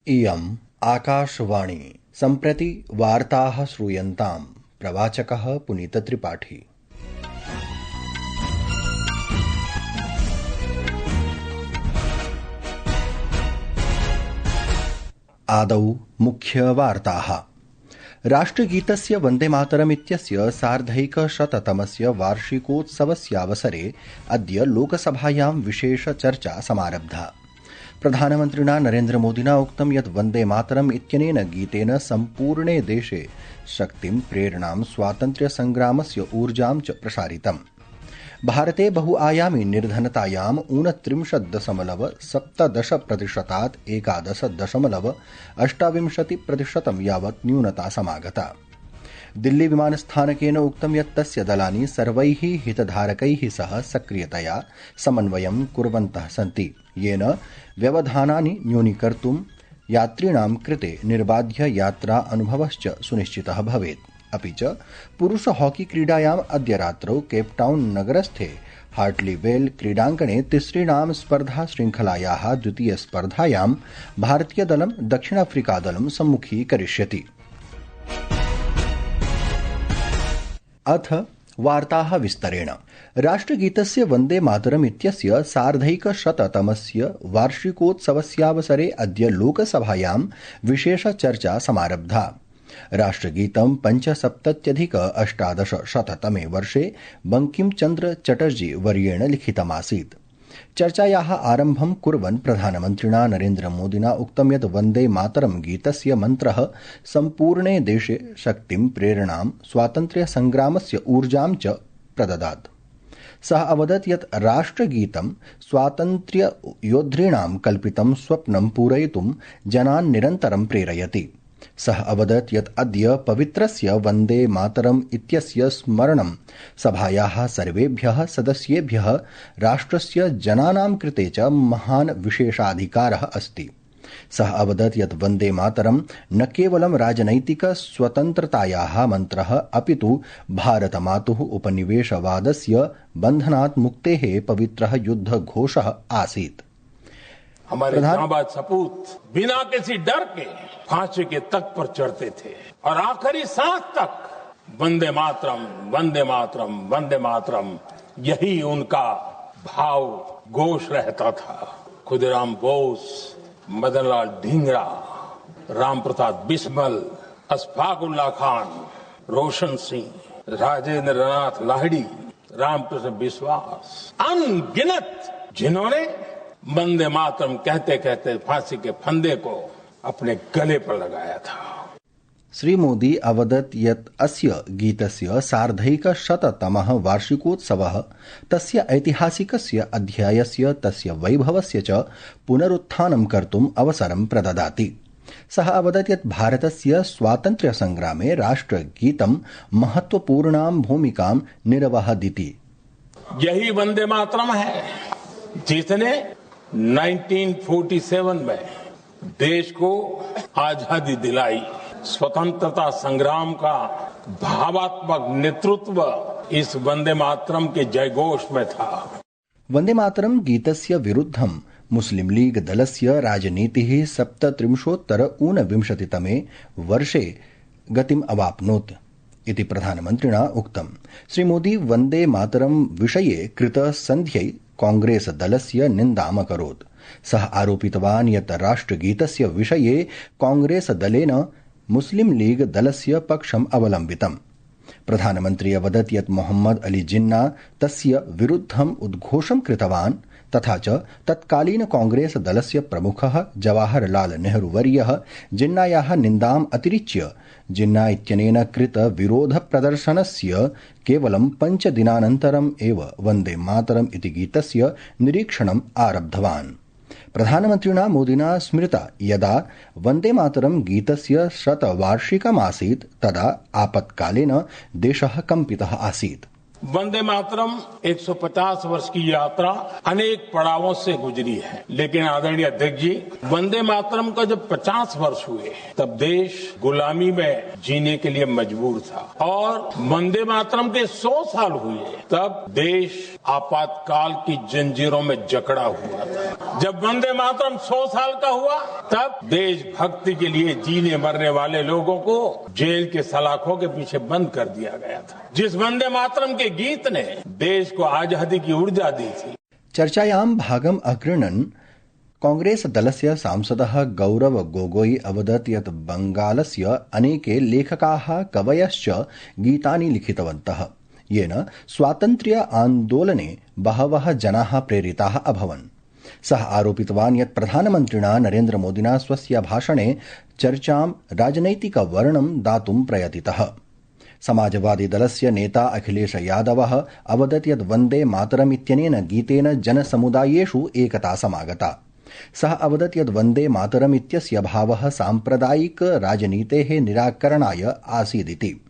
इयम् आकाशवाणी। सम्प्रति वार्ताः श्रूयन्ताम्। प्रवाचकः पुनीतत्रिपाठी। आदौ मुख्यवार्ताः। राष्ट्रगीतस्य वन्देमातरम् इत्यस्य सार्धैकशततमस्य वार्षिकोत्सवस्यावसरे अद्य लोकसभायां विशेषचर्चा समारब्धा। प्रधानमन्त्रिणा नरेन्द्रमोदिना उक्तं यत् वन्देमातरम् इत्यनेन गीतेन सम्पूर्णे देशे शक्तिं, प्रेरणां, स्वातन्त्र्यसङ्ग्रामस्य ऊर्जां च प्रसारितम्। भारते बहुआयामी निर्धनतायाम् 29.17% 11.28% यावत् न्यूनता समागता। दिल्ली विमानस्थानकेन उक्तं यत् तस्य दलानि सर्वैः हितधारकैः सह सक्रियतया समन्वयं कुर्वन्तः सन्ति, येन व्यवधानानि न्यूनीकर्तुं यात्रिणां कृते निर्बाध्य यात्रा अनुभवश्च सुनिश्चितः भवेत्। अपि च पुरुष हॉकी क्रीडायाम् अद्य रात्रौ केपटाउन नगरस्थे हार्टलीवेल क्रीडाङ्गणे तिसृणां स्पर्धा श्रृङ्खलायाः द्वितीयस्पर्धायां भारतीयदलं दक्षिणाफ्रीकादलं सम्मुखीकरिष्यति। अथ वार्ताः विस्तरेण। राष्ट्रगीतस्य वन्दे मातरम् इत्यस्य सार्धैकशततमस्य वार्षिकोत्सवस्यावसरे अद्य लोकसभायां विशेषचर्चा समारब्धा। राष्ट्रगीतं 75+1800तमे वर्षे बंकिमचन्द्र चटर्जी वर्येण लिखितमासीत्। चर्चायाः आरम्भं कुर्वन् प्रधानमन्त्रिणा नरेन्द्रमोदिना उक्तं यत् वन्दे मातरं गीतस्य मन्त्रः सम्पूर्णे देशे शक्तिं, प्रेरणां, स्वातन्त्र्यसङ्ग्रामस्य ऊर्जां च प्रददात्। सः अवदत् यत् राष्ट्रगीतं स्वातन्त्र्ययोद्धॄणां कल्पितं स्वप्नं पूरयितुं जनान् निरन्तरं प्रेरयति। सः अवदत् यत् अद्य पवित्रस्य वन्दे मातरम् इत्यस्य स्मरणं सभायाः सर्वेभ्यः सदस्येभ्यः राष्ट्रस्य जनानां कृते च महान् विशेषाधिकारः अस्ति। सः अवदत् यत् वन्दे मातरं न केवलं राजनैतिक स्वतन्त्रतायाः मन्त्रः अपितु भारतमातुः उपनिवेशवादस्य बन्धनात् मुक्तेः पवित्रः युद्धघोषः आसीत्। हमारे जांबाज सपूत बिना किसी डर के फांसी के तख्त पर चढ़ते थे और आखिरी सांस तक वंदे मातरम, वंदे मातरम, वंदे मातरम, यही उनका भाव घोष रहता था। खुदीराम बोस, मदनलाल ढींगरा, राम प्रसाद बिस्मल, अशफाक उल्लाह खान, रोशन सिंह, राजेंद्र नाथ लाहिड़ी, रामकृष्ण बिस्वास, अनगिनत जिन्होंने वंदे मातरम कहते कहते फांसी के फंदे को अपने गले पर लगाया था। श्री मोदी अवदत् यत् अस्य गीतस्य सार्धैकशततमः वार्षिकोत्सवः तस्य ऐतिहासिकस्य अध्यायस्य, तस्य वैभवस्य च पुनरुत्थानं कर्तुम् अवसरं प्रददाति। सः अवदत् यत् भारतस्य स्वातन्त्र्यसङ्ग्रामे राष्ट्रगीतं महत्वपूर्णां भूमिकां निर्वहदिति। यही वंदे मातरम है जिसने 1947 में देश को आजादी दिलाई। स्वतंत्रता संग्राम का भावात्मक नेतृत्व इस वंदे मातरम के जयघोष में था। वन्दे मातरं गीतस्य विरुद्धं मुस्लिम लीग दलस्य राजनीतिः 37-ऊनविंशतितमे वर्षे गतिम् अवाप्नोत् इति प्रधानमन्त्रिणा उक्तम्। श्रीमोदी वन्दे मातरं विषये कृतसन्ध्यै कांग्रेस दलस्य निन्दाम् अकरोत्। सः आरोपितवान् यत् राष्ट्रगीतस्य विषये कांग्रेस दलेन मुस्लिम लीग दलस्य पक्षम् अवलम्बितम्। प्रधानमन्त्री अवदत् यत् मोहम्मद अली जिन्ना तस्य विरुद्धम् उद्घोषं कृतवान्, तथा च तत्कालीन कांग्रेस दलस्य प्रमुखः जवाहरलाल नेहरू वर्यः जिन्नायाः निन्दाम् अतिरिच्य जिन्ना इत्यनेन कृत विरोध प्रदर्शनस्य केवलं 5 दिनानन्तरम् एव वन्दे मातरम् इति गीतस्य निरीक्षणम् आरब्धवान्। प्रधानमन्त्रिणा मोदिना स्मृता यदा वन्दे मातरं गीतस्य 100वार्षिकमासीत् तदा आपत्कालेन देशः कम्पितः आसीत्। वंदे मातरम 150 वर्ष की यात्रा अनेक पड़ावों से गुजरी है, लेकिन आदरणीय अध्यक्ष जी, वंदे मातरम का जब 50 वर्ष हुए तब देश गुलामी में जीने के लिए मजबूर था और वंदे मातरम के 100 साल हुए तब देश आपातकाल की जंजीरों में जकड़ा हुआ था। जब वंदे मातरम 100 साल का हुआ तब देशभक्ति के लिए जीने मरने वाले लोगों को जेल के सलाखों के पीछे बंद कर दिया गया था। जिस वंदे मातरम के गीत ने देश को आजादी की ऊर्जा दी थी। चर्चायां भागम् अगृह्णन् कांग्रेस दलस्य सांसदः गौरव गोगोई अवदत् यत् बंगालस्य अनेके लेखकाः कवयश्च गीतानि लिखितवन्तः, येन स्वातन्त्र्य आन्दोलने बहवः जनाः प्रेरिताः अभवन्। सः आरोपितवान् यत् प्रधानमन्त्रिणा नरेन्द्र मोदिना स्वस्य भाषणे चर्चां राजनैतिकवर्णं दातुं प्रयतितः। समाजवादी दलस्य नेता अखिलेश यादवः अवदत् यत् वन्दे मातरम् इत्यनेन गीतेन जनसमुदायेषु एकता समागता। सः अवदत् यत् वन्दे मातरम् इत्यस्य भावः साम्प्रदायिक राजनीतेः निराकरणाय आसीदिति।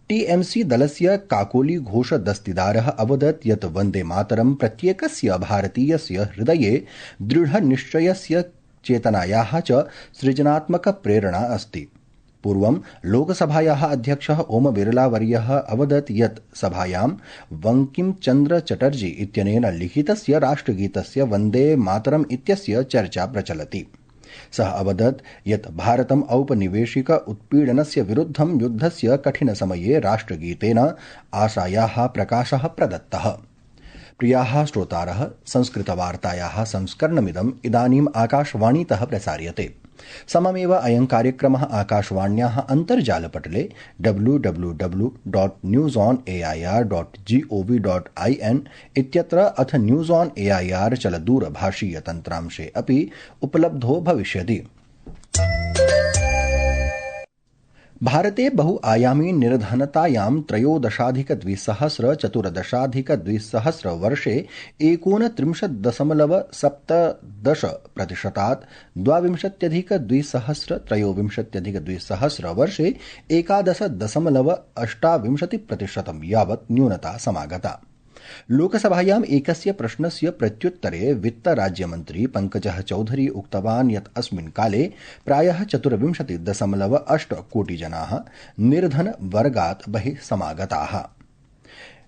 टीएमसी दलस्य काकोली घोष दस्तिदारः अवदत् यत् वन्दे मातरं प्रत्येकस्य भारतीयस्य हृदये दृढनिश्चयस्य चेतनायाः च सृजनात्मक प्रेरणा अस्ति। पूर्वं लोकसभायाः अध्यक्षः ओम बिरला वर्यः अवदत् यत् सभायां बंकिम चन्द्र चटर्जी इत्यनेन लिखितस्य राष्ट्रगीतस्य वन्दे मातरम् इत्यस्य चर्चा प्रचलति। सः अवदत् यत् भारतम् औपनिवेशिक उत्पीडनस्य विरुद्धं युद्धस्य कठिनसमये राष्ट्रगीतेन आशायाः प्रकाशः प्रदत्तः। प्रियाः श्रोतारः, संस्कृतवार्तायाः संस्करणमिदम् इदानीम् आकाशवाणीतः प्रसार्यते। सममेव अयं कार्यक्रमः आकाशवाण्याः अन्तर्जालपटले www.newsonair.gov.in इत्यत्र अथ न्यूज़ ऑन एआईआर चलदूरभाषीय तन्त्रांशे अपि उपलब्धो भविष्यति। भारते बहुआयामी निर्धनतायां 13,214,2000 वर्षे 39.17% 22,223,2000 वर्षे 11.28% यावत् न्यूनता समागता। लोकसभायाम् एकस्य प्रश्नस्य प्रत्युत्तरे वित्तराज्यमन्त्री पंकजः चौधरी उक्तवान् यत् अस्मिन् काले प्रायः 24.8 कोटि जनाः निर्धन वर्गात् बहिः समागताः।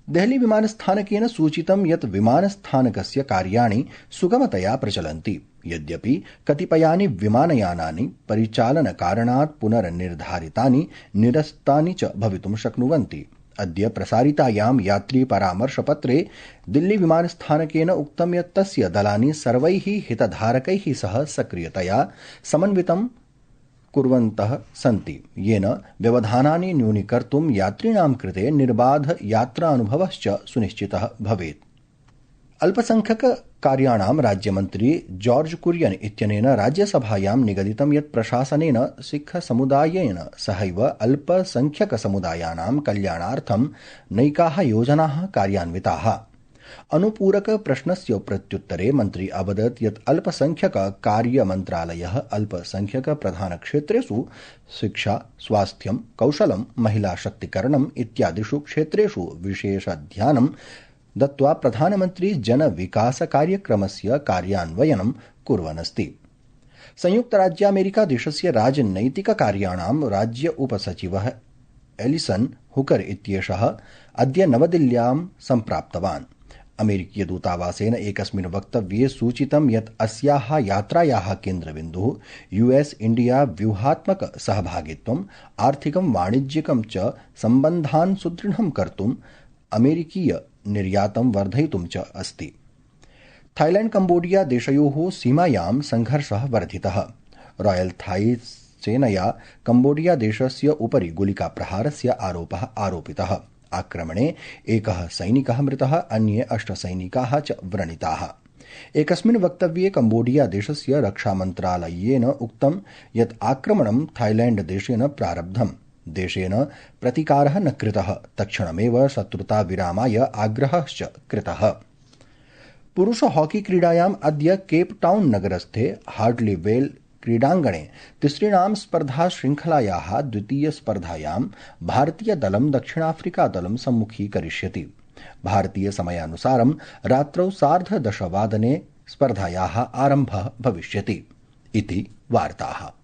देहली विमानस्थानकेन सूचितं यत् विमानस्थानकस्य कार्याणि सुगमतया प्रचलन्ति, यद्यपि कतिपयानि विमानयानानि परिचालनकारणात् पुनर्निर्धारितानि निरस्तानि च भवितुं शक्नुवन्ति। अद्य प्रसारितायां यात्री परामर्शपत्रे दिल्ली विमानस्थानकेन उक्तं यत् तस्य दलानि सर्वैः हितधारकैः सह सक्रियतया समन्वितं कुर्वन्तः सन्ति, येन व्यवधानानि न्यूनीकर्तुं यात्रिणां कृते निर्बाध यात्रानुभवश्च सुनिश्चितः भवेत्। अल्पसंख्यक कार्याणां राज्यमन्त्री जॉर्ज कुरियन इत्यनेन राज्यसभायां निगदितं यत् प्रशासनेन सिख समुदायेन सहैव अल्पसंख्यक समुदायानां कल्याणार्थं नैकाः योजनाः कार्यान्विताः। अनुपूरक प्रश्नस्य प्रत्युत्तरे मन्त्री अवदत् यत् अल्पसंख्यक कार्य मन्त्रालयः अल्पसंख्यक प्रधानक्षेत्रेषु शिक्षा, स्वास्थ्यं, कौशलं, महिला शक्तिकरणम् इत्यादिषु क्षेत्रेषु विशेष ध्यानं दत्त्वा प्रधानमन्त्री जन विकास कार्यक्रमस्य कार्यान्वयनं कुर्वन्नस्ति। संयुक्तराज्यामेरिका देशस्य राजनैतिक कार्याणां राज्य उपसचिवः एलिसन हुकर इत्येषः अद्य नवदिल्ल्यां सम्प्राप्तवान्। अमेरिकीय दूतावासेन एकस्मिन् वक्तव्ये सूचितं यत् अस्याः यात्रायाः केन्द्रबिन्दुः यूएस इंडिया व्यूहात्मक सहभागित्वं, आर्थिकं वाणिज्यिकं च सम्बन्धान् सुदृढं कर्तुम्, अमेरिकीय निर्यातं वर्धयितुं च अस्ति। थाईलैंड कंबोडिया देशयोः सीमायां संघर्षः वर्धितः। रॉयल थाई सेनया कंबोडिया देशस्य उपरि गुलिकाप्रहारस्य आरोपः आरोपितः। आक्रमणे एकः सैनिकः मृतः, अन्ये 8 सैनिकाः च व्रणिताः। एकस्मिन् वक्तव्ये कंबोडिया देशस्य रक्षामन्त्रालयेन उक्तं यत् आक्रमणं थाईलैंड देशेन प्रारब्धम्। देशेन प्रतिकारः न कृतः, तत्क्षणमेव शत्रुता विरामाय आग्रहश्च कृतः। पुरुष हॉकी क्रीडायाम् अद्य केप टाउन नगरस्थे हार्डलीवेल क्रीडाङ्गणे तिसृणां स्पर्धा श्रृङ्खलायाः द्वितीय स्पर्धायां भारतीयदलं दक्षिणाफ्रिकादलं सम्मुखीकरिष्यति। भारतीय समयानुसारं रात्रौ 10:30 स्पर्धायाः आरम्भः भविष्यति इति वार्ताः।